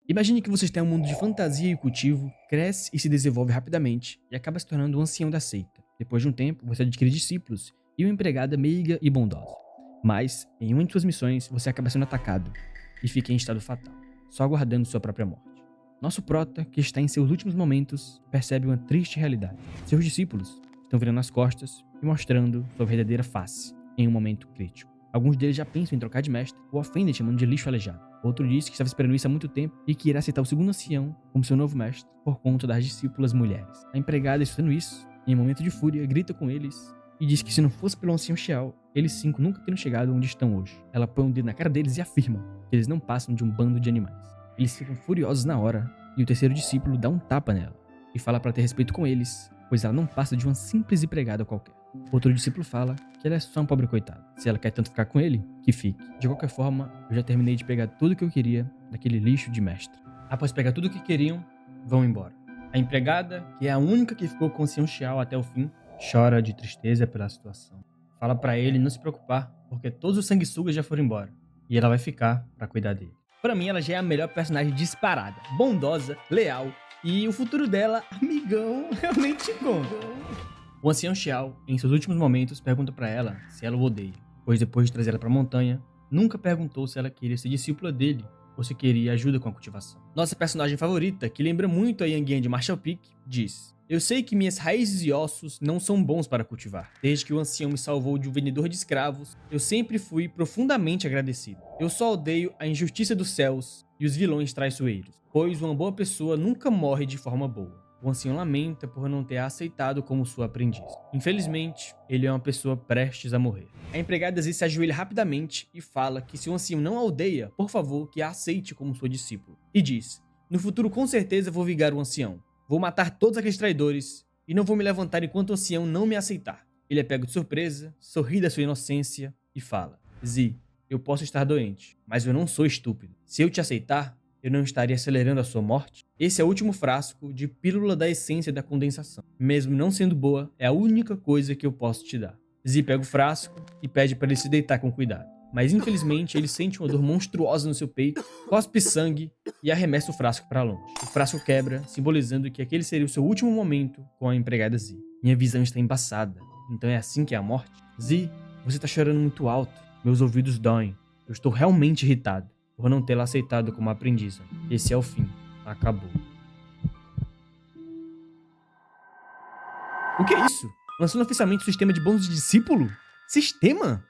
Imagine que você está em um mundo de fantasia e cultivo, cresce e se desenvolve rapidamente, e acaba se tornando um ancião da seita. Depois de um tempo, você adquire discípulos e uma empregada meiga e bondosa. Mas, em uma de suas missões, você acaba sendo atacado e fica em estado fatal, só aguardando sua própria morte. Nosso prota, que está em seus últimos momentos, percebe uma triste realidade. Seus discípulos estão virando as costas e mostrando sua verdadeira face em um momento crítico. Alguns deles já pensam em trocar de mestre ou ofendem chamando de lixo aleijado. Outro diz que estava esperando isso há muito tempo e que irá aceitar o segundo ancião como seu novo mestre por conta das discípulas mulheres. A empregada, escutando isso, em um momento de fúria, grita com eles e diz que se não fosse pelo ancião Xiao, eles 5 nunca teriam chegado onde estão hoje. Ela põe um dedo na cara deles e afirma que eles não passam de um bando de animais. Eles ficam furiosos na hora e o terceiro discípulo dá um tapa nela e fala para ter respeito com eles, pois ela não passa de uma simples empregada qualquer. Outro discípulo fala que ela é só um pobre coitado. Se ela quer tanto ficar com ele, que fique. De qualquer forma, eu já terminei de pegar tudo que eu queria daquele lixo de mestre. Após pegar tudo o que queriam, vão embora. A empregada, que é a única que ficou com o ancião Xiao até o fim, chora de tristeza pela situação. Fala pra ele não se preocupar, porque todos os sanguessugas já foram embora. E ela vai ficar pra cuidar dele. Pra mim, ela já é a melhor personagem disparada. Bondosa, leal. E o futuro dela, amigão, eu nem te conto. O ancião Xiao, em seus últimos momentos, pergunta pra ela se ela o odeia, pois depois de trazer ela pra montanha, nunca perguntou se ela queria ser discípula dele ou se queria ajuda com a cultivação. Nossa personagem favorita, que lembra muito a Yang Yan de Marshall Peak, diz: "Eu sei que minhas raízes e ossos não são bons para cultivar. Desde que o ancião me salvou de um vendedor de escravos, eu sempre fui profundamente agradecido. Eu só odeio a injustiça dos céus e os vilões traiçoeiros, pois uma boa pessoa nunca morre de forma boa. O ancião lamenta por não ter a aceitado como sua aprendiz. Infelizmente, ele é uma pessoa prestes a morrer." A empregada se ajoelha rapidamente e fala que se o ancião não a odeia, por favor, que a aceite como sua discípula. E diz: "No futuro com certeza vou vingar o ancião. Vou matar todos aqueles traidores e não vou me levantar enquanto o ancião não me aceitar." Ele é pego de surpresa, sorri da sua inocência e fala: "Zi, eu posso estar doente, mas eu não sou estúpido. Se eu te aceitar, eu não estaria acelerando a sua morte? Esse é o último frasco de pílula da essência da condensação. Mesmo não sendo boa, é a única coisa que eu posso te dar." Zi pega o frasco e pede para ele se deitar com cuidado. Mas infelizmente ele sente uma dor monstruosa no seu peito, cospe sangue e arremessa o frasco para longe. O frasco quebra, simbolizando que aquele seria o seu último momento com a empregada Zi. "Minha visão está embaçada. Então é assim que é a morte? Zi, você está chorando muito alto. Meus ouvidos doem. Eu estou realmente irritado por não tê-la aceitado como aprendiz. Esse é o fim. Acabou." O que é isso? Lançando oficialmente o sistema de bônus de discípulo? Sistema?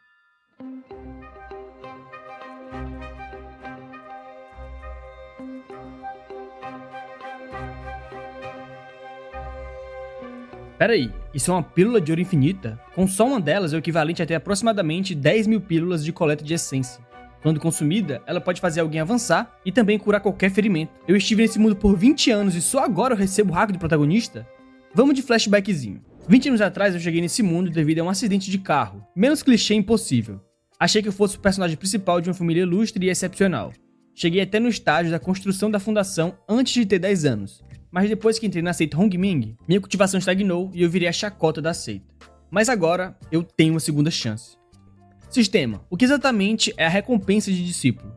Peraí, isso é uma pílula de ouro infinita? Com só uma delas é o equivalente a ter aproximadamente 10 mil pílulas de coleta de essência. Quando consumida, ela pode fazer alguém avançar e também curar qualquer ferimento. Eu estive nesse mundo por 20 anos e só agora eu recebo o hack do protagonista? Vamos de flashbackzinho. 20 anos atrás eu cheguei nesse mundo devido a um acidente de carro. Menos clichê impossível. Achei que eu fosse o personagem principal de uma família ilustre e excepcional. Cheguei até no estágio da construção da fundação antes de ter 10 anos. Mas depois que entrei na seita Hongming, minha cultivação estagnou e eu virei a chacota da seita. Mas agora eu tenho uma segunda chance. Sistema. O que exatamente é a recompensa de discípulo?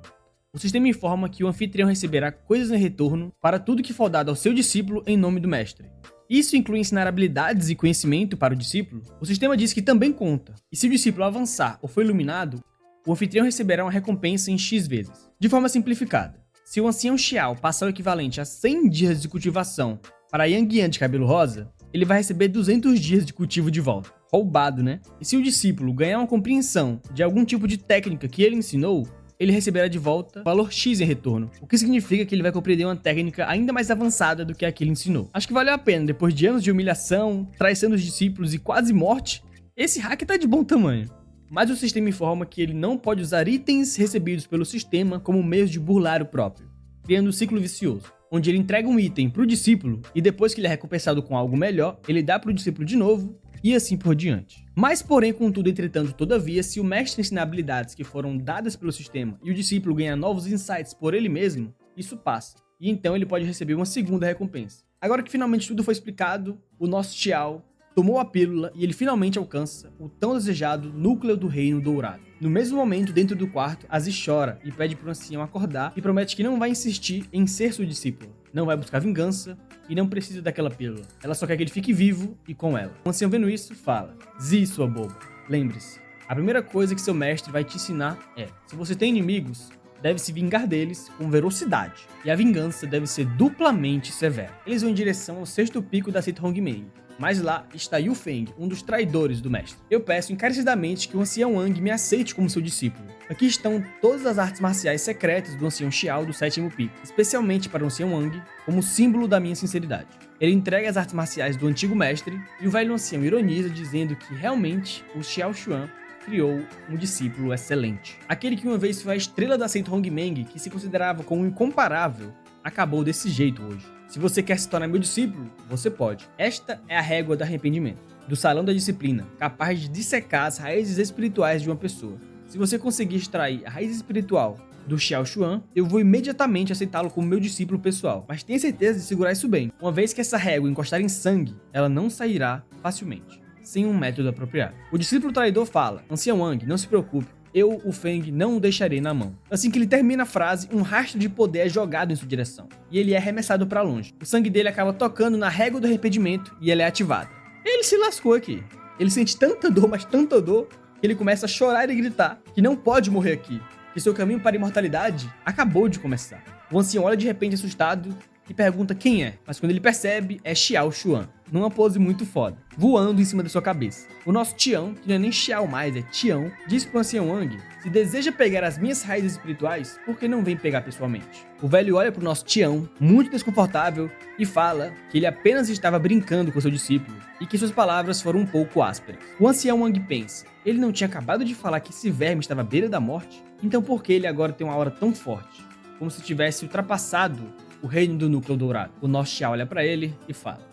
O sistema informa que o anfitrião receberá coisas em retorno para tudo que for dado ao seu discípulo em nome do mestre. Isso inclui ensinar habilidades e conhecimento para o discípulo. O sistema diz que também conta, e se o discípulo avançar ou for iluminado, o anfitrião receberá uma recompensa em X vezes. De forma simplificada, se o ancião Xiao passar o equivalente a 100 dias de cultivação para Yang Yan de cabelo rosa, ele vai receber 200 dias de cultivo de volta. Roubado, né? E se o discípulo ganhar uma compreensão de algum tipo de técnica que ele ensinou, ele receberá de volta valor X em retorno, o que significa que ele vai compreender uma técnica ainda mais avançada do que a que ele ensinou. Acho que valeu a pena, depois de anos de humilhação, traição dos discípulos e quase morte, esse hack tá de bom tamanho. Mas o sistema informa que ele não pode usar itens recebidos pelo sistema como meio de burlar o próprio, criando um ciclo vicioso, onde ele entrega um item pro discípulo e depois que ele é recompensado com algo melhor, ele dá pro discípulo de novo e assim por diante. Mas porém, contudo, entretanto, todavia, se o mestre ensinar habilidades que foram dadas pelo sistema e o discípulo ganhar novos insights por ele mesmo, isso passa, e então ele pode receber uma segunda recompensa. Agora que finalmente tudo foi explicado, o nosso Xiao tomou a pílula e ele finalmente alcança o tão desejado núcleo do Reino Dourado. No mesmo momento, dentro do quarto, Aziz chora e pede para o ancião acordar e promete que não vai insistir em ser sua discípula, não vai buscar vingança e não precisa daquela pílula. Ela só quer que ele fique vivo e com ela. O ancião vendo isso, fala: Zi, sua boba, lembre-se, a primeira coisa que seu mestre vai te ensinar é: se você tem inimigos, deve se vingar deles com velocidade, e a vingança deve ser duplamente severa. Eles vão em direção ao sexto pico da seita Hongmeng, mas lá está Yu Feng, um dos traidores do mestre. Eu peço encarecidamente que o ancião Wang me aceite como seu discípulo. Aqui estão todas as artes marciais secretas do ancião Xiao do sétimo pico, especialmente para o ancião Wang, como símbolo da minha sinceridade. Ele entrega as artes marciais do antigo mestre, e o velho ancião ironiza dizendo que realmente o Xiao Xuan criou um discípulo excelente. Aquele que uma vez foi a estrela da seita Hongmeng, que se considerava como incomparável, acabou desse jeito hoje. Se você quer se tornar meu discípulo, você pode. Esta é a régua do arrependimento, do salão da disciplina, capaz de dissecar as raízes espirituais de uma pessoa. Se você conseguir extrair a raiz espiritual do Xiao Xuan, eu vou imediatamente aceitá-lo como meu discípulo pessoal. Mas tenha certeza de segurar isso bem. Uma vez que essa régua encostar em sangue, ela não sairá facilmente, sem um método apropriado. O discípulo traidor fala: Ancião Wang, não se preocupe, eu, o Feng, não o deixarei na mão. Assim que ele termina a frase, um rastro de poder é jogado em sua direção, e ele é arremessado para longe. O sangue dele acaba tocando na régua do arrependimento e ela é ativada. Ele se lascou aqui. Ele sente tanta dor, mas tanta dor, que ele começa a chorar e gritar que não pode morrer aqui, que seu caminho para a imortalidade acabou de começar. O ancião olha de repente assustado e pergunta quem é, mas quando ele percebe, é Xiao Xuan, numa pose muito foda, voando em cima da sua cabeça. O nosso Tião, que não é nem Xiao mais, é Tião, diz pro ancião Wang: se deseja pegar as minhas raízes espirituais, por que não vem pegar pessoalmente? O velho olha pro nosso Tião, muito desconfortável, e fala que ele apenas estava brincando com seu discípulo, e que suas palavras foram um pouco ásperas. O ancião Wang pensa: ele não tinha acabado de falar que esse verme estava à beira da morte? Então por que ele agora tem uma aura tão forte? Como se tivesse ultrapassado o reino do núcleo dourado. O nosso Xiao olha pra ele e fala: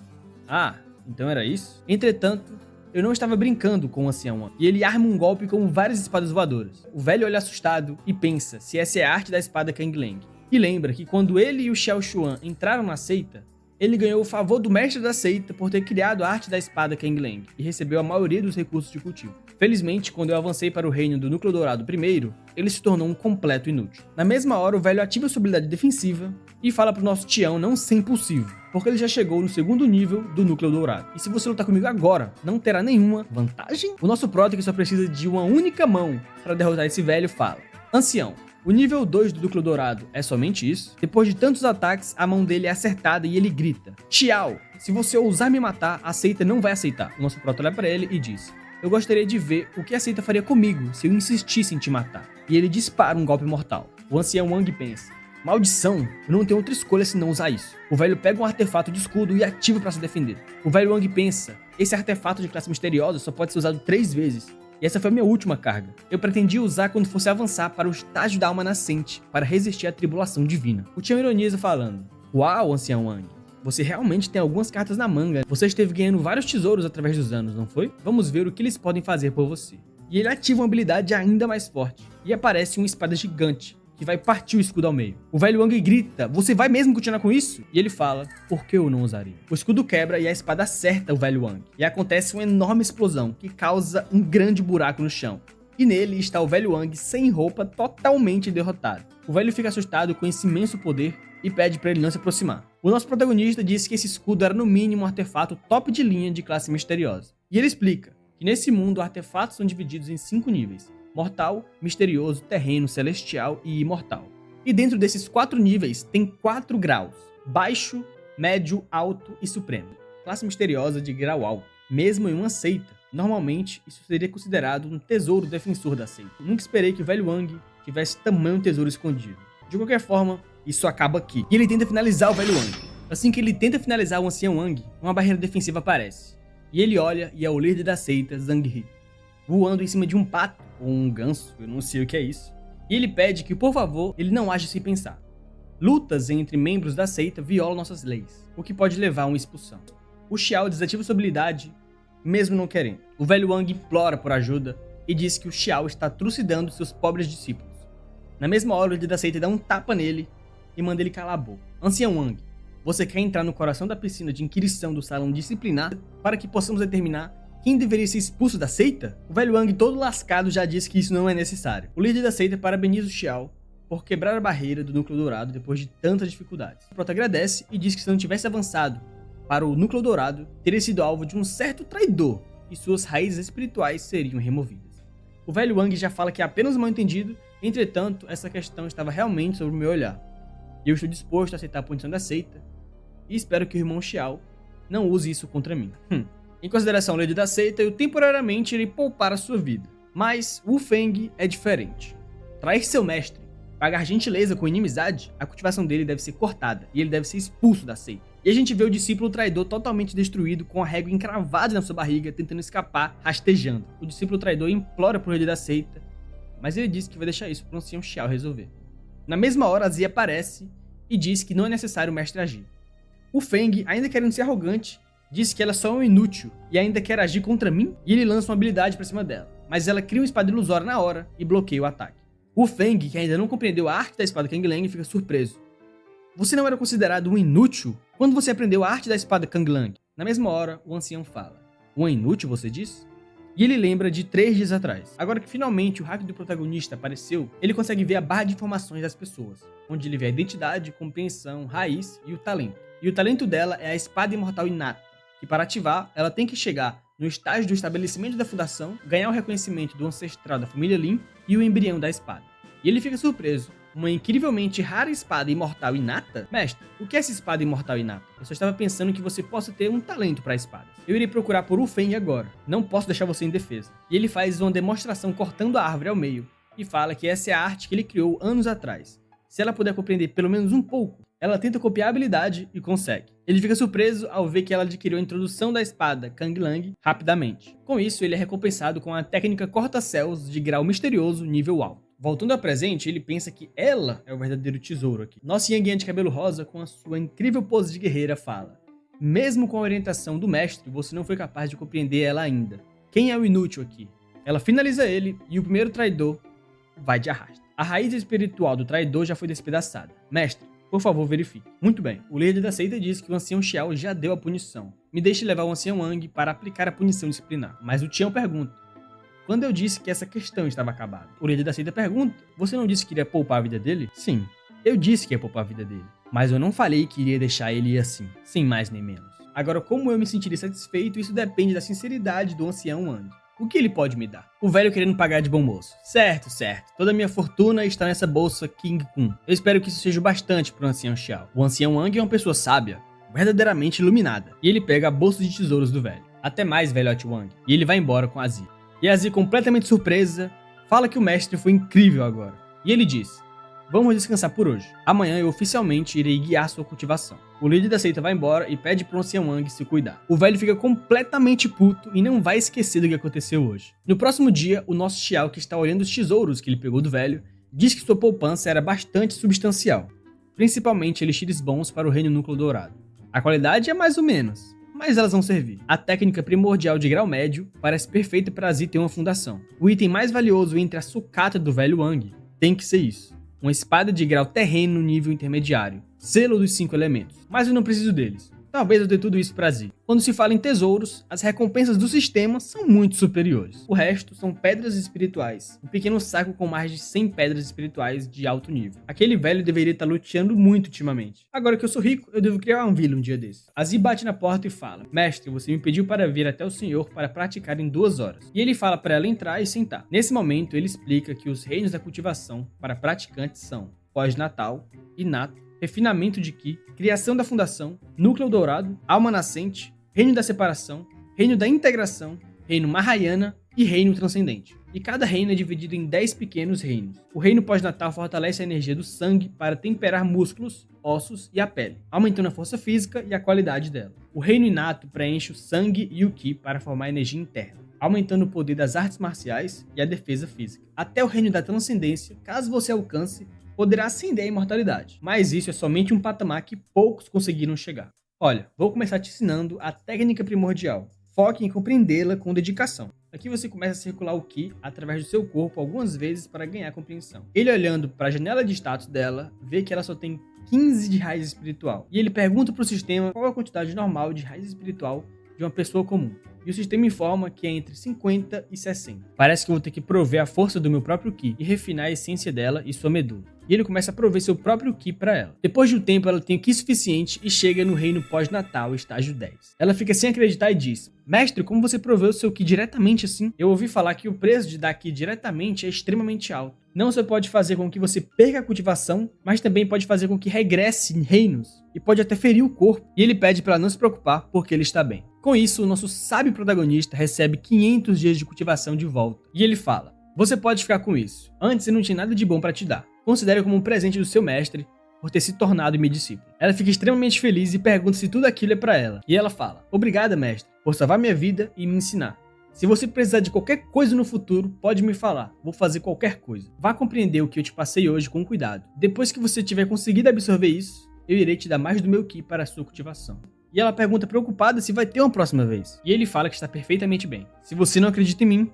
ah, então era isso? Entretanto, eu não estava brincando com o ancião Wang, e ele arma um golpe com várias espadas voadoras. O velho olha assustado e pensa se essa é a arte da espada Kang Leng. E lembra que quando ele e o Xiao Xuan entraram na seita, ele ganhou o favor do mestre da seita por ter criado a arte da espada Kang Leng e recebeu a maioria dos recursos de cultivo. Felizmente, quando eu avancei para o reino do núcleo dourado primeiro, ele se tornou um completo inútil. Na mesma hora, o velho ativa sua habilidade defensiva e fala pro nosso Tião não ser impulsivo, porque ele já chegou no segundo nível do núcleo dourado. E se você lutar comigo agora, não terá nenhuma vantagem? O nosso prota, que só precisa de uma única mão para derrotar esse velho, fala: Ancião, o nível 2 do núcleo dourado é somente isso? Depois de tantos ataques, a mão dele é acertada e ele grita: Xiao, se você ousar me matar, a seita não vai aceitar. O nosso prota olha pra ele e diz: eu gostaria de ver o que a seita faria comigo se eu insistisse em te matar. E ele dispara um golpe mortal. O ancião Wang pensa: maldição, eu não tenho outra escolha senão usar isso. O velho pega um artefato de escudo e ativa para se defender. O velho Wang pensa: esse artefato de classe misteriosa só pode ser usado 3 vezes. E essa foi a minha última carga. Eu pretendia usar quando fosse avançar para o estágio da alma nascente, para resistir à tribulação divina. O Tião ironiza falando: uau, ancião Wang, você realmente tem algumas cartas na manga. Você esteve ganhando vários tesouros através dos anos, não foi? Vamos ver o que eles podem fazer por você. E ele ativa uma habilidade ainda mais forte. E aparece uma espada gigante, que vai partir o escudo ao meio. O velho Wang grita: você vai mesmo continuar com isso? E ele fala: por que eu não usaria? O escudo quebra e a espada acerta o velho Wang. E acontece uma enorme explosão, que causa um grande buraco no chão. E nele está o velho Wang sem roupa, totalmente derrotado. O velho fica assustado com esse imenso poder e pede para ele não se aproximar. O nosso protagonista disse que esse escudo era no mínimo um artefato top de linha de classe misteriosa. E ele explica que nesse mundo artefatos são divididos em 5 níveis: mortal, misterioso, terreno, celestial e imortal. E dentro desses 4 níveis tem 4 graus: baixo, médio, alto e supremo. Classe misteriosa de grau alto. Mesmo em uma seita, normalmente isso seria considerado um tesouro defensor da seita. Nunca esperei que o velho Wang tivesse tamanho tesouro escondido. De qualquer forma, isso acaba aqui. E ele tenta finalizar o velho Wang. Assim que ele tenta finalizar o ancião Wang, uma barreira defensiva aparece. E ele olha e é o líder da seita, Zhang He, voando em cima de um pato, ou um ganso, eu não sei o que é isso. E ele pede que, por favor, ele não age sem pensar. Lutas entre membros da seita violam nossas leis, o que pode levar a uma expulsão. O Xiao desativa sua habilidade, mesmo não querendo. O velho Wang implora por ajuda e diz que o Xiao está trucidando seus pobres discípulos. Na mesma hora, o líder da seita dá um tapa nele e manda ele calar a boca. Ancião Wang, Você quer entrar no coração da piscina de inquirição do salão disciplinar para que possamos determinar quem deveria ser expulso da seita? O velho Wang, todo lascado, já disse que isso não é necessário. O líder da seita parabeniza o Xiao por quebrar a barreira do núcleo dourado depois de tantas dificuldades. O prota agradece e diz que se não tivesse avançado para o núcleo dourado, teria sido alvo de um certo traidor e suas raízes espirituais seriam removidas. O velho Wang já fala que é apenas um mal-entendido, entretanto, essa questão estava realmente sobre o meu olhar. E eu estou disposto a aceitar a punição da seita e espero que o irmão Xiao não use isso contra mim. Em consideração ao líder da seita, eu temporariamente irei poupar a sua vida. Mas Wu Feng é diferente. Trair seu mestre, pagar gentileza com inimizade, a cultivação dele deve ser cortada e ele deve ser expulso da seita. E a gente vê o discípulo traidor totalmente destruído, com a régua encravada na sua barriga, tentando escapar, rastejando. O discípulo traidor implora pro líder da seita, mas ele diz que vai deixar isso para o ancião Xiao resolver. Na mesma hora, Zi aparece e diz que não é necessário o mestre agir. O Feng, ainda querendo ser arrogante, diz que ela só é um inútil e ainda quer agir contra mim, e ele lança uma habilidade pra cima dela. Mas ela cria uma espada ilusória na hora e bloqueia o ataque. O Feng, que ainda não compreendeu a arte da espada Kang Lang, fica surpreso. Você não era considerado um inútil quando você aprendeu a arte da espada Kang Lang? Na mesma hora, o ancião fala. Um inútil, você diz? E ele lembra de 3 dias atrás. Agora que finalmente o hack do protagonista apareceu, ele consegue ver a barra de informações das pessoas, onde ele vê a identidade, compreensão, raiz e o talento. E o talento dela é a espada imortal inata, que para ativar, ela tem que chegar no estágio do estabelecimento da fundação, ganhar o reconhecimento do ancestral da família Lin e o embrião da espada. E ele fica surpreso. Uma incrivelmente rara espada imortal inata? Mestre, o que é essa espada imortal inata? Eu só estava pensando que você possa ter um talento para espadas. Eu irei procurar por Wu Feng agora. Não posso deixar você indefeso. E ele faz uma demonstração cortando a árvore ao meio e fala que essa é a arte que ele criou anos atrás. Se ela puder compreender pelo menos um pouco, ela tenta copiar a habilidade e consegue. Ele fica surpreso ao ver que ela adquiriu a introdução da espada Kang Lang rapidamente. Com isso, ele é recompensado com a técnica corta-céus de grau misterioso nível alto. Voltando ao presente, ele pensa que ela é o verdadeiro tesouro aqui. Nossa Yang Yan de cabelo rosa, com a sua incrível pose de guerreira, fala: mesmo com a orientação do mestre, você não foi capaz de compreender ela ainda. Quem é o inútil aqui? Ela finaliza ele e o primeiro traidor vai de arrasto. A raiz espiritual do traidor já foi despedaçada. Mestre, por favor, verifique. Muito bem. O líder da seita diz que o ancião Xiao já deu a punição. Me deixe levar o ancião Wang para aplicar a punição disciplinar. Mas o Tião pergunta: quando eu disse que essa questão estava acabada? O líder da seita pergunta: você não disse que iria poupar a vida dele? Sim, eu disse que ia poupar a vida dele. Mas eu não falei que iria deixar ele ir assim, sem mais nem menos. Agora, como eu me sentiria satisfeito, isso depende da sinceridade do ancião Wang. O que ele pode me dar? O velho querendo pagar de bom moço. Certo. Toda a minha fortuna está nessa bolsa King Kun. Eu espero que isso seja o bastante para o ancião Xiao. O ancião Wang é uma pessoa sábia, verdadeiramente iluminada. E ele pega a bolsa de tesouros do velho. Até mais, velhote Wang. E ele vai embora com a Zi. E a Zi, completamente surpresa, fala que o mestre foi incrível agora. E ele diz: vamos descansar por hoje. Amanhã eu oficialmente irei guiar sua cultivação. O líder da seita vai embora e pede pro ancião Wang se cuidar. O velho fica completamente puto e não vai esquecer do que aconteceu hoje. No próximo dia, o nosso Xiao, que está olhando os tesouros que ele pegou do velho, diz que sua poupança era bastante substancial, principalmente elixires bons para o reino núcleo dourado. A qualidade é mais ou menos, mas elas vão servir. A técnica primordial de grau médio parece perfeita para Zi ter uma fundação. O item mais valioso entre a sucata do velho Wang tem que ser isso: uma espada de grau terreno nível intermediário, selo dos 5 elementos. Mas eu não preciso deles. Talvez eu dê tudo isso pra Zi. Quando se fala em tesouros, as recompensas do sistema são muito superiores. O resto são pedras espirituais. Um pequeno saco com mais de 100 pedras espirituais de alto nível. Aquele velho deveria estar luteando muito ultimamente. Agora que eu sou rico, eu devo criar uma vila um dia desse. A Zi bate na porta e fala: mestre, você me pediu para vir até o senhor para praticar em 2 horas. E ele fala para ela entrar e sentar. Nesse momento, ele explica que os reinos da cultivação para praticantes são pós-natal, inato, refinamento de Ki, criação da fundação, núcleo dourado, alma nascente, reino da separação, reino da integração, reino Mahayana e reino transcendente. E cada reino é dividido em 10 pequenos reinos. O reino pós-natal fortalece a energia do sangue para temperar músculos, ossos e a pele, aumentando a força física e a qualidade dela. O reino inato preenche o sangue e o Ki para formar energia interna, aumentando o poder das artes marciais e a defesa física. Até o reino da transcendência, caso você alcance, poderá ascender a imortalidade, mas isso é somente um patamar que poucos conseguiram chegar. Olha, vou começar te ensinando a técnica primordial. Foque em compreendê-la com dedicação. Aqui você começa a circular o Ki através do seu corpo algumas vezes para ganhar compreensão. Ele, olhando para a janela de status dela, vê que ela só tem 15 de raiz espiritual. E ele pergunta para o sistema qual é a quantidade normal de raiz espiritual de uma pessoa comum. E o sistema informa que é entre 50 e 60. Parece que eu vou ter que prover a força do meu próprio Ki e refinar a essência dela e sua medula. E ele começa a prover seu próprio Ki para ela. Depois de um tempo, ela tem o Ki suficiente e chega no reino pós-natal, estágio 10. Ela fica sem acreditar e diz: mestre, como você proveu seu Ki diretamente assim? Eu ouvi falar que o preço de dar Ki diretamente é extremamente alto. Não só pode fazer com que você perca a cultivação, mas também pode fazer com que regresse em reinos e pode até ferir o corpo. E ele pede para ela não se preocupar porque ele está bem. Com isso, o nosso sábio protagonista recebe 500 dias de cultivação de volta. E ele fala: você pode ficar com isso. Antes eu não tinha nada de bom para te dar. Considere como um presente do seu mestre por ter se tornado minha discípula. Ela fica extremamente feliz e pergunta se tudo aquilo é para ela. E ela fala: obrigada, mestre, por salvar minha vida e me ensinar. Se você precisar de qualquer coisa no futuro, pode me falar. Vou fazer qualquer coisa. Vá compreender o que eu te passei hoje com cuidado. Depois que você tiver conseguido absorver isso, eu irei te dar mais do meu Ki para a sua cultivação. E ela pergunta preocupada se vai ter uma próxima vez. E ele fala que está perfeitamente bem. Se você não acredita em mim,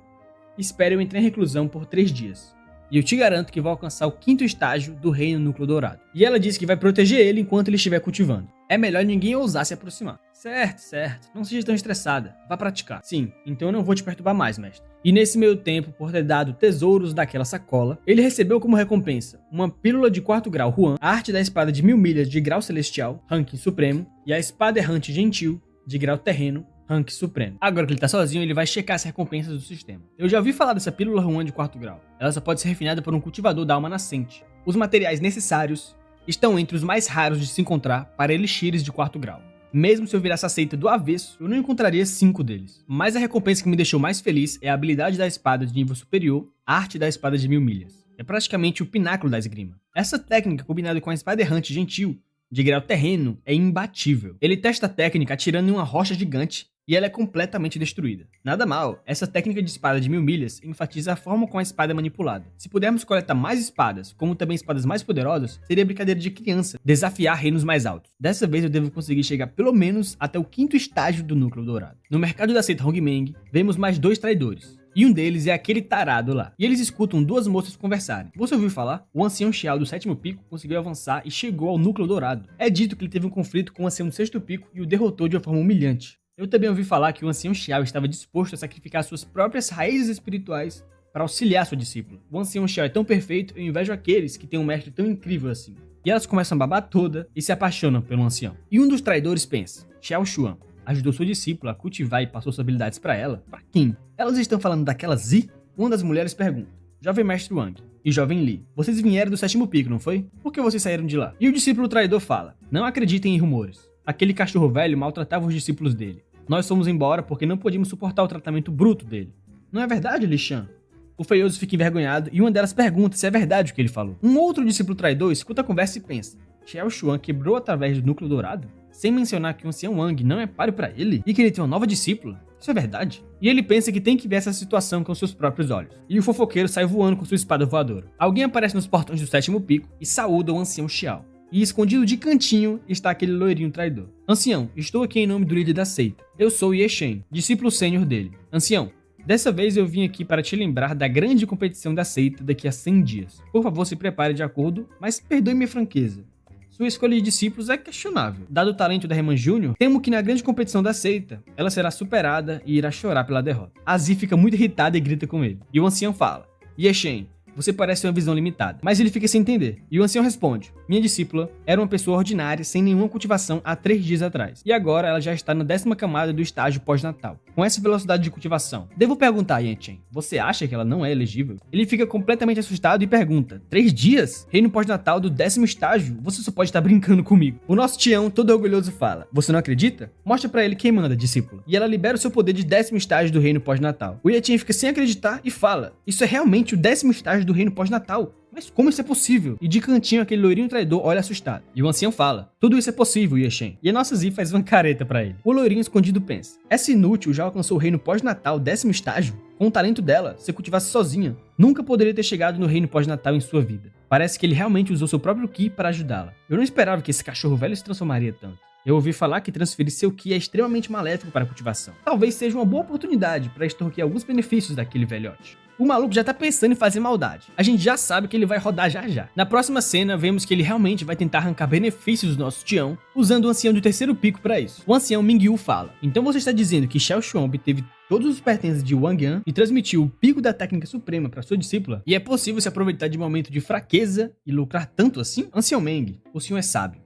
espere eu entrar em reclusão por 3 dias. E eu te garanto que vou alcançar o 5º estágio do Reino Núcleo Dourado. E ela diz que vai proteger ele enquanto ele estiver cultivando. É melhor ninguém ousar se aproximar. Certo. Não seja tão estressada. Vá praticar. Sim, então eu não vou te perturbar mais, mestre. E nesse meio tempo, por ter dado tesouros daquela sacola, ele recebeu como recompensa uma pílula de 4º grau Huan, a arte da espada de 1000 milhas de grau celestial, ranking supremo, e a espada errante gentil, de grau terreno, rank supremo. Agora que ele tá sozinho, ele vai checar as recompensas do sistema. Eu já ouvi falar dessa pílula Huan de 4º grau. Ela só pode ser refinada por um cultivador da alma nascente. Os materiais necessários estão entre os mais raros de se encontrar para elixires de 4º grau. Mesmo se eu virasse a seita do avesso, eu não encontraria 5 deles. Mas a recompensa que me deixou mais feliz é a habilidade da espada de nível superior, a arte da espada de 1000 milhas. É praticamente o pináculo da esgrima. Essa técnica, combinada com a espada errante gentil, de grau terreno, é imbatível. Ele testa a técnica atirando em uma rocha gigante e ela é completamente destruída. Nada mal, essa técnica de espada de 1000 milhas enfatiza a forma como a espada é manipulada. Se pudermos coletar mais espadas, como também espadas mais poderosas, seria brincadeira de criança desafiar reinos mais altos. Dessa vez eu devo conseguir chegar pelo menos até o 5º estágio do Núcleo Dourado. No mercado da seita Hongmeng, vemos mais 2 traidores. E um deles é aquele tarado lá. E eles escutam 2 moças conversarem. Você ouviu falar? O ancião Xiao do 7º pico conseguiu avançar e chegou ao Núcleo Dourado. É dito que ele teve um conflito com o ancião do 6º pico e o derrotou de uma forma humilhante. Eu também ouvi falar que o ancião Xiao estava disposto a sacrificar suas próprias raízes espirituais para auxiliar sua discípula. O ancião Xiao é tão perfeito, eu invejo aqueles que têm um mestre tão incrível assim. E elas começam a babar toda e se apaixonam pelo ancião. E um dos traidores pensa: Xiao Xuan ajudou sua discípula a cultivar e passou suas habilidades para ela? Para quem? Elas estão falando daquela Zi? Uma das mulheres pergunta: Jovem Mestre Wang e Jovem Li, vocês vieram do 7º pico, não foi? Por que vocês saíram de lá? E o discípulo traidor fala: não acreditem em rumores. Aquele cachorro velho maltratava os discípulos dele. Nós fomos embora porque não podíamos suportar o tratamento bruto dele. Não é verdade, Li Shan? O feioso fica envergonhado e uma delas pergunta se é verdade o que ele falou. Um outro discípulo traidor escuta a conversa e pensa: Xiao Xuan quebrou através do Núcleo Dourado? Sem mencionar que o ancião Wang não é páreo para ele e que ele tem uma nova discípula? Isso é verdade? E ele pensa que tem que ver essa situação com seus próprios olhos. E o fofoqueiro sai voando com sua espada voadora. Alguém aparece nos portões do 7º pico e saúda o ancião Xiao. E escondido de cantinho está aquele loirinho traidor. Ancião, estou aqui em nome do líder da seita. Eu sou Ye Shen, discípulo sênior dele. Ancião, dessa vez eu vim aqui para te lembrar da grande competição da seita daqui a 100 dias. Por favor, se prepare de acordo, mas perdoe minha franqueza. Sua escolha de discípulos é questionável. Dado o talento da Reman Jr., temo que na grande competição da seita, ela será superada e irá chorar pela derrota. A Zi fica muito irritada e grita com ele. E o ancião fala: Ye Shen, você parece uma visão limitada. Mas ele fica sem entender. E o ancião responde: minha discípula era uma pessoa ordinária sem nenhuma cultivação há 3 dias atrás. E agora ela já está na 10ª camada do estágio pós-natal. Com essa velocidade de cultivação. Devo perguntar, Yan Chen, você acha que ela não é elegível? Ele fica completamente assustado e pergunta: 3 dias? Reino pós-natal do 10º estágio? Você só pode estar brincando comigo. O nosso Tião, todo orgulhoso, fala: você não acredita? Mostra pra ele quem manda, discípula. E ela libera o seu poder de 10º estágio do reino pós-natal. O Yan Chen fica sem acreditar e fala: isso é realmente o 10º estágio do reino pós-natal? Mas como isso é possível? E de cantinho aquele loirinho traidor olha assustado. E o ancião fala: tudo isso é possível, Ye Shen. E a nossa Zi faz uma careta pra ele. O loirinho escondido pensa: essa inútil já alcançou o reino pós-natal 10º estágio? Com o talento dela, se cultivasse sozinha, nunca poderia ter chegado no reino pós-natal em sua vida. Parece que ele realmente usou seu próprio Ki para ajudá-la. Eu não esperava que esse cachorro velho se transformaria tanto. Eu ouvi falar que transferir seu Ki é extremamente maléfico para a cultivação. Talvez seja uma boa oportunidade para extorquir alguns benefícios daquele velhote. O maluco já tá pensando em fazer maldade. A gente já sabe que ele vai rodar já já. Na próxima cena, vemos que ele realmente vai tentar arrancar benefícios do nosso Tião, usando o ancião do terceiro pico para isso. O ancião Mingyu fala: então você está dizendo que Xiao Xuan obteve todos os pertences de Wang Yan e transmitiu o pico da técnica suprema para sua discípula? E é possível se aproveitar de um momento de fraqueza e lucrar tanto assim? Ancião Meng, o senhor é sábio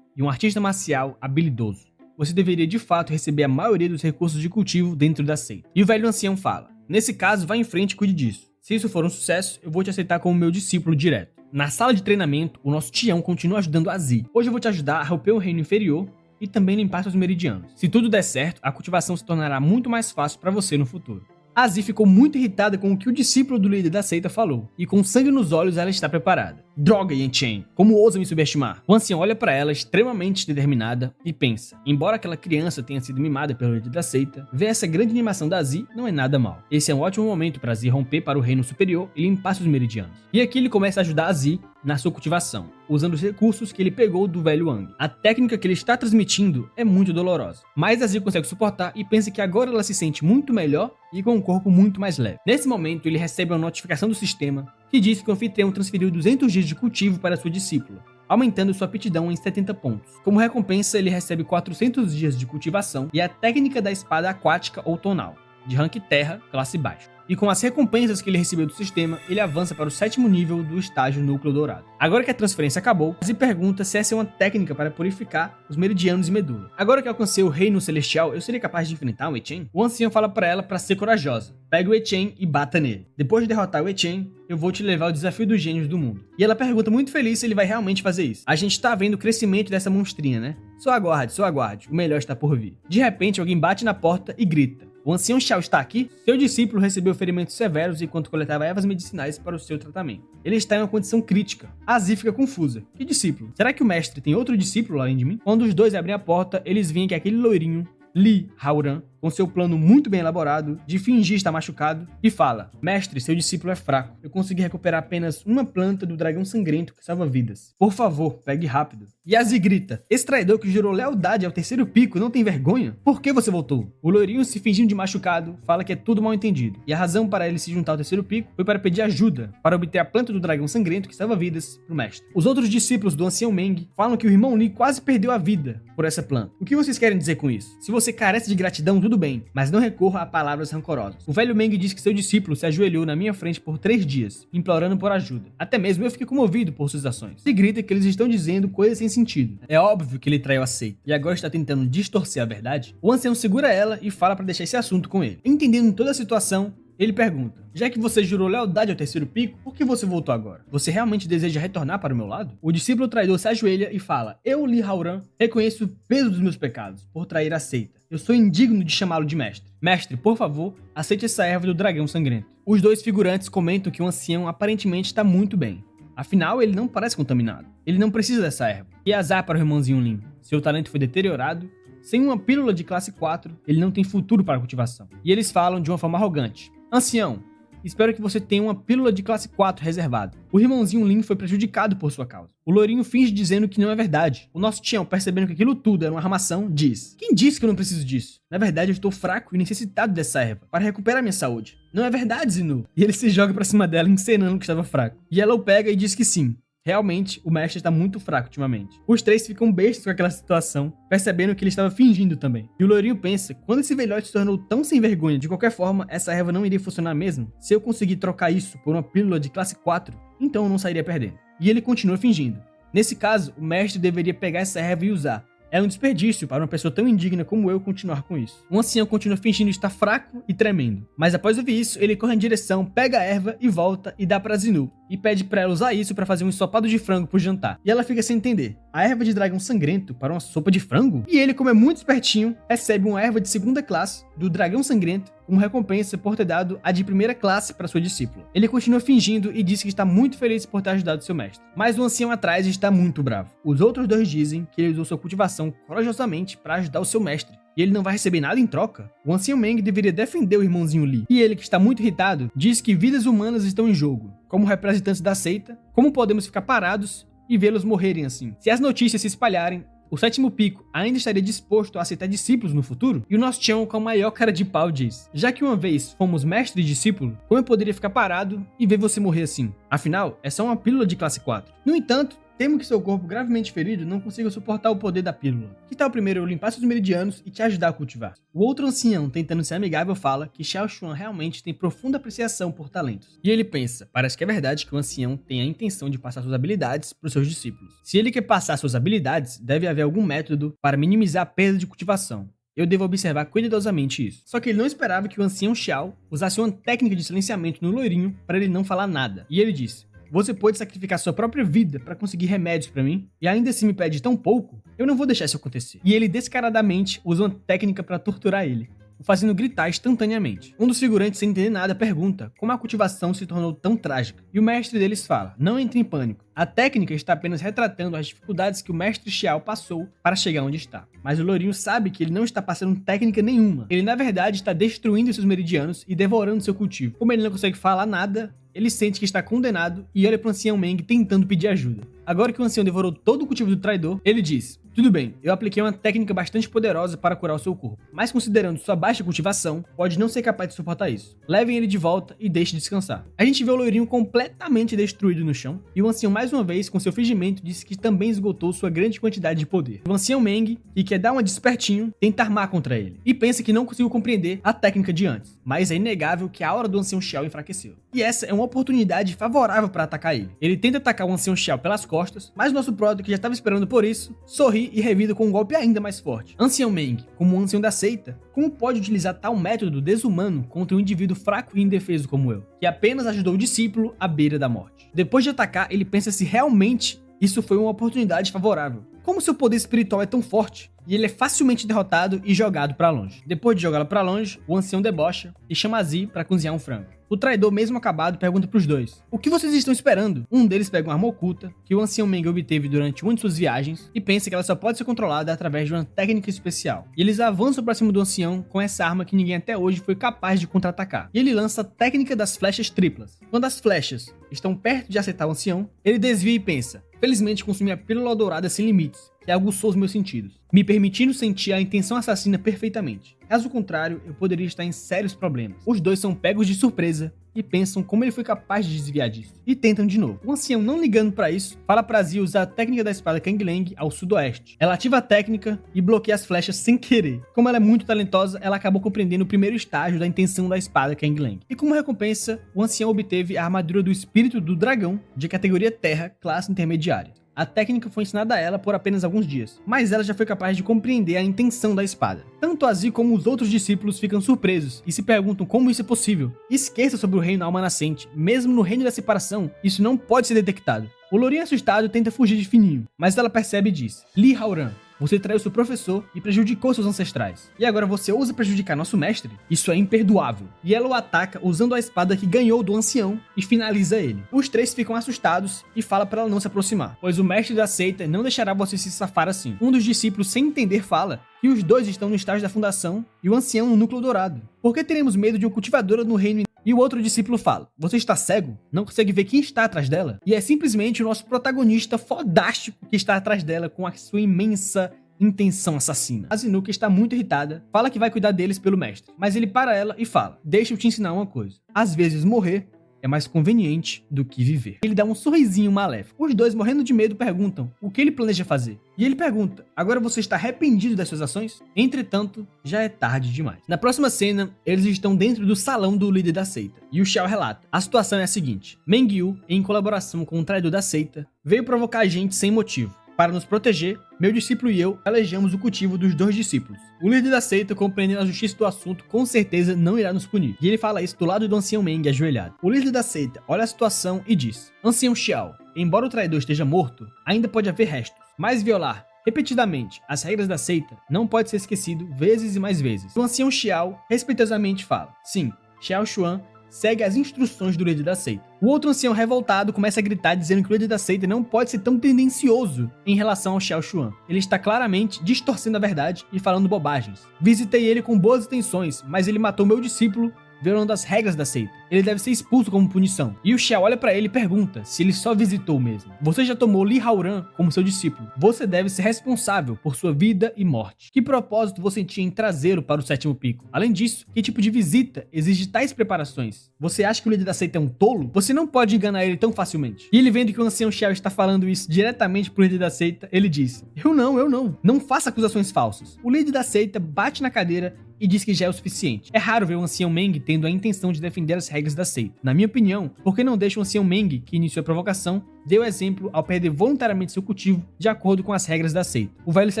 e um artista marcial habilidoso. Você deveria de fato receber a maioria dos recursos de cultivo dentro da seita. E o velho ancião fala: nesse caso, vá em frente e cuide disso. Se isso for um sucesso, eu vou te aceitar como meu discípulo direto. Na sala de treinamento, o nosso Tião continua ajudando a Zi. Hoje eu vou te ajudar a romper o reino inferior e também limpar seus meridianos. Se tudo der certo, a cultivação se tornará muito mais fácil para você no futuro. A Zi ficou muito irritada com o que o discípulo do líder da seita falou, e com sangue nos olhos ela está preparada. Droga, Yan Chen, como ousa me subestimar? O ancião olha para ela extremamente determinada e pensa: embora aquela criança tenha sido mimada pelo líder da seita, ver essa grande animação da Zi não é nada mal. Esse é um ótimo momento para Zi romper para o reino superior e limpar seus meridianos. E aqui ele começa a ajudar a Zi na sua cultivação, usando os recursos que ele pegou do velho Wang. A técnica que ele está transmitindo é muito dolorosa, mas a Zi consegue suportar e pensa que agora ela se sente muito melhor e com um corpo muito mais leve. Nesse momento, ele recebe uma notificação do sistema que diz que o anfitrião transferiu 200 dias de cultivo para sua discípula, aumentando sua aptidão em 70 pontos. Como recompensa, ele recebe 400 dias de cultivação e a técnica da espada aquática ou tonal, de rank terra, classe baixa. E com as recompensas que ele recebeu do sistema, ele avança para o 7º nível do estágio núcleo dourado. Agora que a transferência acabou, se pergunta se essa é uma técnica para purificar os meridianos e medula. Agora que alcancei o reino celestial, eu seria capaz de enfrentar o Echen? O ancião fala para ela para ser corajosa. Pegue o Echen e bata nele. Depois de derrotar o Echen, eu vou te levar ao desafio dos gênios do mundo. E ela pergunta muito feliz se ele vai realmente fazer isso. A gente tá vendo o crescimento dessa monstrinha, né? Só aguarde, o melhor está por vir. De repente, alguém bate na porta e grita: o ancião Xiao está aqui? Seu discípulo recebeu ferimentos severos enquanto coletava ervas medicinais para o seu tratamento. Ele está em uma condição crítica. A Zi fica confusa. Que discípulo? Será que o mestre tem outro discípulo além de mim? Quando os dois abrem a porta, eles veem que aquele loirinho, Li Haoran, com seu plano muito bem elaborado de fingir estar machucado, e fala: mestre, seu discípulo é fraco. Eu consegui recuperar apenas uma planta do dragão sangrento que salva vidas. Por favor, pegue rápido. E a Zi grita: esse traidor que jurou lealdade ao terceiro pico não tem vergonha? Por que você voltou? O loirinho, se fingindo de machucado, fala que é tudo mal entendido, e a razão para ele se juntar ao terceiro pico foi para pedir ajuda para obter a planta do dragão sangrento que salva vidas pro mestre. Os outros discípulos do ancião Meng falam que o irmão Li quase perdeu a vida por essa planta. O que vocês querem dizer com isso? Se você carece de gratidão, tudo bem, mas não recorra a palavras rancorosas. O velho Meng diz que seu discípulo se ajoelhou na minha frente por 3 dias, implorando por ajuda. Até mesmo eu fiquei comovido por suas ações. E grita que eles estão dizendo coisas sem sentido. É óbvio que ele traiu a seita e agora está tentando distorcer a verdade. O ancião segura ela e fala para deixar esse assunto com ele. Entendendo toda a situação, ele pergunta: já que você jurou lealdade ao terceiro pico, por que você voltou agora? Você realmente deseja retornar para o meu lado? O discípulo traidor se ajoelha e fala: eu, Li Haoran, reconheço o peso dos meus pecados por trair a seita. Eu sou indigno de chamá-lo de mestre. Mestre, por favor, aceite essa erva do dragão sangrento. Os dois figurantes comentam que o ancião aparentemente está muito bem. Afinal, ele não parece contaminado. Ele não precisa dessa erva. E azar para o irmãozinho Lin. Seu talento foi deteriorado. Sem uma pílula de classe 4, ele não tem futuro para a cultivação. E eles falam de uma forma arrogante: ancião, espero que você tenha uma pílula de classe 4 reservada. O irmãozinho Lin foi prejudicado por sua causa. O lourinho finge dizendo que não é verdade. O nosso Tião, percebendo que aquilo tudo era uma armação, diz: quem disse que eu não preciso disso? Na verdade, eu estou fraco e necessitado dessa erva para recuperar minha saúde. Não é verdade, Zinu? E ele se joga pra cima dela, encenando que estava fraco. E ela o pega e diz que sim. Realmente, o mestre está muito fraco ultimamente. Os três ficam bestos com aquela situação, percebendo que ele estava fingindo também. E o loirinho pensa: quando esse velhote se tornou tão sem vergonha, de qualquer forma, essa erva não iria funcionar mesmo? Se eu conseguir trocar isso por uma pílula de classe 4, então eu não sairia perdendo. E ele continua fingindo. Nesse caso, o mestre deveria pegar essa erva e usar. É um desperdício para uma pessoa tão indigna como eu continuar com isso. O ancião continua fingindo estar fraco e tremendo. Mas após ouvir isso, ele corre em direção, pega a erva e volta e dá para Zinu. E pede para ela usar isso para fazer um ensopado de frango pro jantar. E ela fica sem entender. A erva de dragão sangrento para uma sopa de frango? E ele, como é muito espertinho, recebe uma erva de 2ª classe do dragão sangrento como recompensa por ter dado a de 1ª classe para sua discípula. Ele continua fingindo e diz que está muito feliz por ter ajudado seu mestre. Mas o ancião atrás está muito bravo. Os outros dois dizem que ele usou sua cultivação corajosamente para ajudar o seu mestre. E ele não vai receber nada em troca? O ancião Meng deveria defender o irmãozinho Li. E ele, que está muito irritado, diz que vidas humanas estão em jogo. Como representantes da seita, como podemos ficar parados e vê-los morrerem assim? Se as notícias se espalharem, O sétimo pico ainda estaria disposto a aceitar discípulos no futuro? E o nosso Tião, com a maior cara de pau, diz: já que uma vez fomos mestre e discípulo, como eu poderia ficar parado e ver você morrer assim? Afinal, é só uma pílula de classe 4. No entanto, temo que seu corpo gravemente ferido não consiga suportar o poder da pílula. Que tal primeiro eu limpar seus meridianos e te ajudar a cultivar? O outro ancião, tentando ser amigável, fala que Xiao Xuan realmente tem profunda apreciação por talentos. E ele pensa, parece que é verdade que o ancião tem a intenção de passar suas habilidades para os seus discípulos. Se ele quer passar suas habilidades, deve haver algum método para minimizar a perda de cultivação. Eu devo observar cuidadosamente isso. Só que ele não esperava que o ancião Xiao usasse uma técnica de silenciamento no loirinho para ele não falar nada. E ele disse: você pode sacrificar sua própria vida para conseguir remédios para mim? E ainda assim me pede tão pouco? Eu não vou deixar isso acontecer. E ele descaradamente usa uma técnica para torturar ele, o fazendo gritar instantaneamente. Um dos figurantes, sem entender nada, pergunta como a cultivação se tornou tão trágica. E o mestre deles fala: não entre em pânico. A técnica está apenas retratando as dificuldades que o mestre Xiao passou para chegar onde está. Mas o lourinho sabe que ele não está passando técnica nenhuma. Ele, na verdade, está destruindo seus meridianos e devorando seu cultivo. Como ele não consegue falar nada, ele sente que está condenado e olha para o ancião Meng tentando pedir ajuda. Agora que o ancião devorou todo o cultivo do traidor, ele diz: tudo bem, eu apliquei uma técnica bastante poderosa para curar o seu corpo, mas considerando sua baixa cultivação, pode não ser capaz de suportar isso. Levem ele de volta e deixe descansar. A gente vê o loirinho completamente destruído no chão, e o ancião mais uma vez, com seu fingimento, disse que também esgotou sua grande quantidade de poder. O ancião Meng, que quer dar uma despertinho, tenta armar contra ele, e pensa que não conseguiu compreender a técnica de antes, mas é inegável que a aura do ancião Xiao enfraqueceu. E essa é uma oportunidade favorável para atacar ele. Ele tenta atacar o ancião Xiao pelas costas, mas o nosso Proto, que já estava esperando por isso, sorri e revida com um golpe ainda mais forte. Ancião Meng, como um ancião da seita, como pode utilizar tal método desumano contra um indivíduo fraco e indefeso como eu, que apenas ajudou o discípulo à beira da morte? Depois de atacar, ele pensa se realmente isso foi uma oportunidade favorável. Como seu poder espiritual é tão forte? E ele é facilmente derrotado e jogado pra longe. Depois de jogá-lo pra longe, o ancião debocha e chama Zi pra cozinhar um frango. O traidor, mesmo acabado, pergunta pros dois: o que vocês estão esperando? Um deles pega uma arma oculta, que o ancião Meng obteve durante uma de suas viagens, e pensa que ela só pode ser controlada através de uma técnica especial. E eles avançam pra cima do ancião com essa arma que ninguém até hoje foi capaz de contra-atacar. E ele lança a técnica das flechas triplas. Quando as flechas estão perto de acertar o ancião, ele desvia e pensa: felizmente consumi a pílula dourada sem limites, que aguçou os meus sentidos, me permitindo sentir a intenção assassina perfeitamente. Caso contrário, eu poderia estar em sérios problemas. Os dois são pegos de surpresa e pensam como ele foi capaz de desviar disso, e tentam de novo. O ancião, não ligando pra isso, fala pra Zi usar a técnica da espada Kang Lang ao sudoeste. Ela ativa a técnica e bloqueia as flechas sem querer. Como ela é muito talentosa, ela acabou compreendendo o primeiro estágio da intenção da espada Kang Lang. E como recompensa, o ancião obteve a armadura do espírito do dragão, de categoria terra, classe intermediária. A técnica foi ensinada a ela por apenas alguns dias, mas ela já foi capaz de compreender a intenção da espada. Tanto a Zi como os outros discípulos ficam surpresos e se perguntam como isso é possível. Esqueça sobre o reino alma nascente, mesmo no reino da separação, isso não pode ser detectado. O lourinho assustado tenta fugir de fininho, mas ela percebe e diz: Li Haoran, você traiu seu professor e prejudicou seus ancestrais. E agora você ousa prejudicar nosso mestre? Isso é imperdoável. E ela o ataca usando a espada que ganhou do ancião e finaliza ele. Os três ficam assustados e fala para ela não se aproximar, pois o mestre da seita não deixará você se safar assim. Um dos discípulos, sem entender, fala que os dois estão no estágio da fundação e o ancião no núcleo dourado. Por que teremos medo de uma cultivadora no reino? E o outro discípulo fala: você está cego? Não consegue ver quem está atrás dela? E é simplesmente o nosso protagonista fodástico que está atrás dela com a sua imensa intenção assassina. A Zinuka está muito irritada, fala que vai cuidar deles pelo mestre, mas ele para ela e fala: deixa eu te ensinar uma coisa. Às vezes morrer é mais conveniente do que viver. Ele dá um sorrisinho maléfico. Os dois, morrendo de medo, perguntam o que ele planeja fazer. E ele pergunta: agora você está arrependido das suas ações? Entretanto, já é tarde demais. Na próxima cena, eles estão dentro do salão do líder da seita. E o Xiao relata: a situação é a seguinte: Meng Yu, em colaboração com o traidor da seita, veio provocar a gente sem motivo. Para nos proteger, meu discípulo e eu alejamos o cultivo dos dois discípulos. O líder da seita, compreendendo a justiça do assunto, com certeza não irá nos punir. E ele fala isso do lado do ancião Meng ajoelhado. O líder da seita olha a situação e diz: ancião Xiao, embora o traidor esteja morto, ainda pode haver restos. Mas violar repetidamente as regras da seita não pode ser esquecido vezes e mais vezes. O ancião Xiao respeitosamente fala: sim, Xiao Xuan segue as instruções do líder da seita. O outro ancião revoltado começa a gritar dizendo que o líder da seita não pode ser tão tendencioso em relação ao Xiao Xuan. Ele está claramente distorcendo a verdade e falando bobagens. Visitei ele com boas intenções, mas ele matou meu discípulo violando as regras da seita. Ele deve ser expulso como punição. E o Xiao olha pra ele e pergunta se ele só visitou mesmo. Você já tomou Li Haoran como seu discípulo. Você deve ser responsável por sua vida e morte. Que propósito você tinha em trazê-lo para o sétimo pico? Além disso, que tipo de visita exige tais preparações? Você acha que o líder da seita é um tolo? Você não pode enganar ele tão facilmente. E ele vendo que o ancião Xiao está falando isso diretamente pro líder da seita, ele diz: Eu não. Não faça acusações falsas. O líder da seita bate na cadeira e diz que já é o suficiente. É raro ver o ancião Meng tendo a intenção de defender as regras da seita. Na minha opinião, por que não deixa o ancião Meng, que iniciou a provocação, deu exemplo ao perder voluntariamente seu cultivo de acordo com as regras da seita. O velho se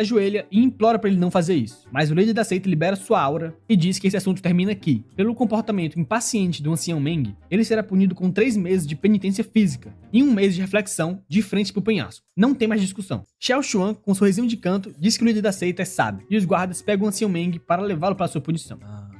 ajoelha e implora para ele não fazer isso, mas o líder da seita libera sua aura e diz que esse assunto termina aqui. Pelo comportamento impaciente do ancião Meng, ele será punido com 3 meses de penitência física e 1 mês de reflexão de frente pro penhasco. Não tem mais discussão. Xiao Xuan, com um sorrisinho de canto, diz que o líder da seita é sábio e os guardas pegam o ancião Meng para levá-lo para sua punição.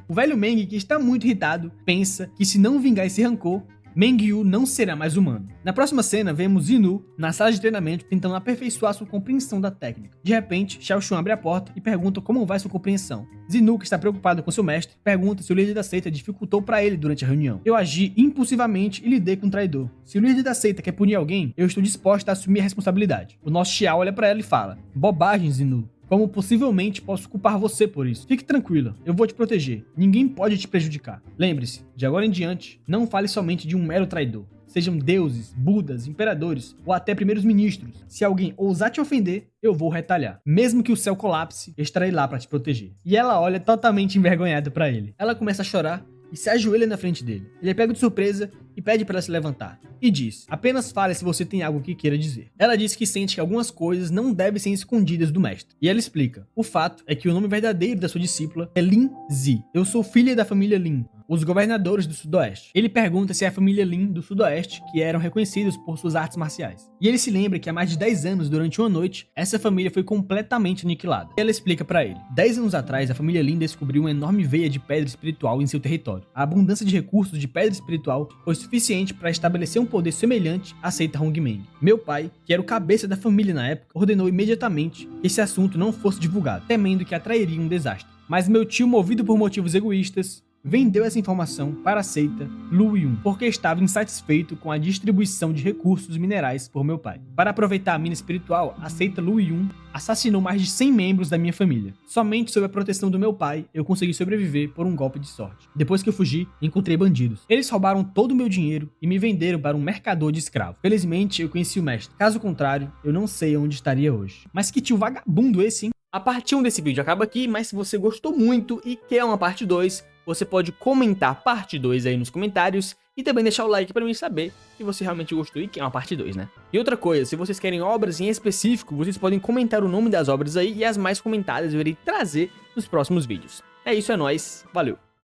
O velho Meng, que está muito irritado, pensa que se não vingar esse rancor, Meng Yu não será mais humano. Na próxima cena, vemos Zinu na sala de treinamento tentando aperfeiçoar sua compreensão da técnica. De repente, Xiao Xuan abre a porta e pergunta como vai sua compreensão. Zinu, que está preocupado com seu mestre, pergunta se o líder da seita dificultou para ele durante a reunião. Eu agi impulsivamente e lidei com um traidor. Se o líder da seita quer punir alguém, eu estou disposta a assumir a responsabilidade. O nosso Xiao olha para ela e fala: Bobagem, Zinu. Como possivelmente posso culpar você por isso? Fique tranquila, eu vou te proteger. Ninguém pode te prejudicar. Lembre-se, de agora em diante, não fale somente de um mero traidor. Sejam deuses, budas, imperadores ou até primeiros ministros. Se alguém ousar te ofender, eu vou retalhar. Mesmo que o céu colapse, eu estarei lá para te proteger. E ela olha totalmente envergonhada para ele. Ela começa a chorar e se ajoelha na frente dele. Ele é pego de surpresa e pede para ela se levantar. E diz: apenas fale se você tem algo que queira dizer. Ela diz que sente que algumas coisas não devem ser escondidas do mestre. E ela explica: o fato é que o nome verdadeiro da sua discípula é Lin Zi. Eu sou filha da família Lin, os governadores do Sudoeste. Ele pergunta se é a família Lin do Sudoeste que eram reconhecidos por suas artes marciais. E ele se lembra que há mais de 10 anos, durante uma noite, essa família foi completamente aniquilada. E ela explica para ele: 10 anos atrás, a família Lin descobriu uma enorme veia de pedra espiritual em seu território. A abundância de recursos de pedra espiritual foi suficiente para estabelecer um poder semelhante à seita Hongmeng. Meu pai, que era o cabeça da família na época, ordenou imediatamente que esse assunto não fosse divulgado, temendo que atrairia um desastre. Mas meu tio, movido por motivos egoístas, vendeu essa informação para a seita Lu Yun, porque estava insatisfeito com a distribuição de recursos minerais por meu pai. Para aproveitar a mina espiritual, a seita Lu Yun assassinou mais de 100 membros da minha família. Somente sob a proteção do meu pai, eu consegui sobreviver por um golpe de sorte. Depois que eu fugi, encontrei bandidos. Eles roubaram todo o meu dinheiro e me venderam para um mercador de escravos. Felizmente, eu conheci o mestre. Caso contrário, eu não sei onde estaria hoje. Mas que tio vagabundo esse, hein? A parte 1 desse vídeo acaba aqui, mas se você gostou muito e quer uma parte 2, você pode comentar parte 2 aí nos comentários e também deixar o like pra mim saber que você realmente gostou e quer uma parte 2, né? E outra coisa, se vocês querem obras em específico, vocês podem comentar o nome das obras aí e as mais comentadas eu irei trazer nos próximos vídeos. É isso, é nóis, valeu!